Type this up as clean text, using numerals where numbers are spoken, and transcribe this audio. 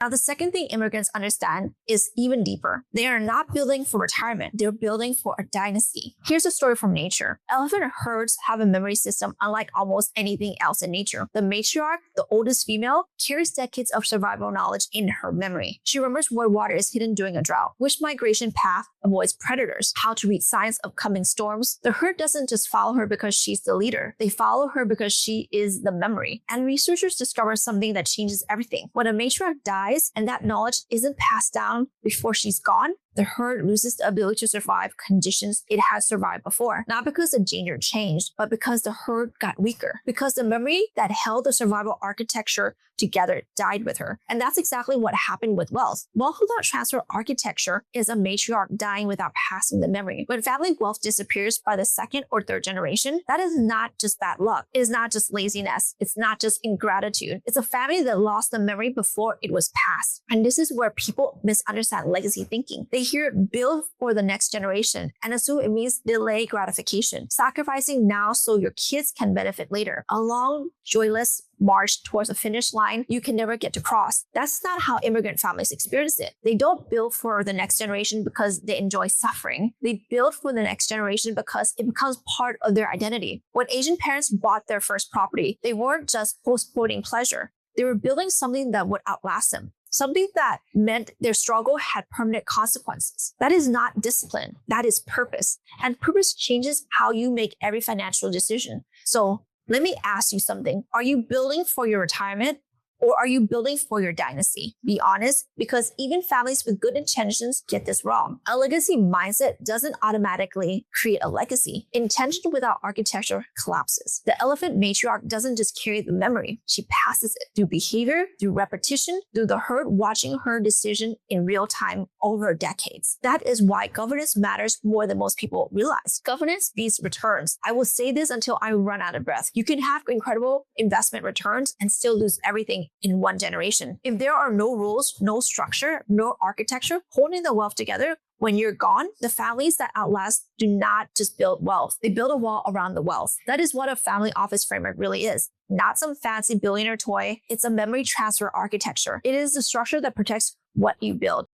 Now, the second thing immigrants understand is even deeper. They are not building for retirement. They're building for a dynasty. Here's a story from nature. Elephant herds have a memory system unlike almost anything else in nature. The matriarch, the oldest female, carries decades of survival knowledge in her memory. She remembers where water is hidden during a drought, which migration path avoids predators, how to read signs of coming storms. The herd doesn't just follow her because she's the leader. They follow her because she is the memory. And researchers discover something that changes everything. When a matriarch dies, and that knowledge isn't passed down before she's gone, the herd loses the ability to survive conditions it has survived before. Not because the gender changed, but because the herd got weaker. Because the memory that held the survival architecture together died with her. And that's exactly what happened with wealth. Wealth without transfer architecture is a matriarch dying without passing the memory. When family wealth disappears by the second or third generation, that is not just bad luck. It is not just laziness. It's not just ingratitude. It's a family that lost the memory before it was passed. And this is where people misunderstand legacy thinking. They hear build for the next generation and assume it means delay gratification, sacrificing now so your kids can benefit later. A long, joyless march towards a finish line you can never get to cross. That's not how immigrant families experience it. They don't build for the next generation because they enjoy suffering. They build for the next generation because it becomes part of their identity. When Asian parents bought their first property, they weren't just postponing pleasure. They were building something that would outlast them. Something that meant their struggle had permanent consequences. That is not discipline. That is purpose. And purpose changes how you make every financial decision. So let me ask you something. Are you building for your retirement or are you building for your dynasty? Be honest, because even families with good intentions get this wrong. A legacy mindset doesn't automatically create a legacy. Intention without architecture collapses. The elephant matriarch doesn't just carry the memory, she passes it through behavior, through repetition, through the herd watching her decision in real time over decades. That is why governance matters more than most people realize. Governance beats returns. I will say this until I run out of breath. You can have incredible investment returns and still lose everything in one generation. If there are no rules, no structure, no architecture holding the wealth together, when you're gone, the families that outlast do not just build wealth. They build a wall around the wealth. That is what a family office framework really is. Not some fancy billionaire toy. It's a memory transfer architecture. It is the structure that protects what you build.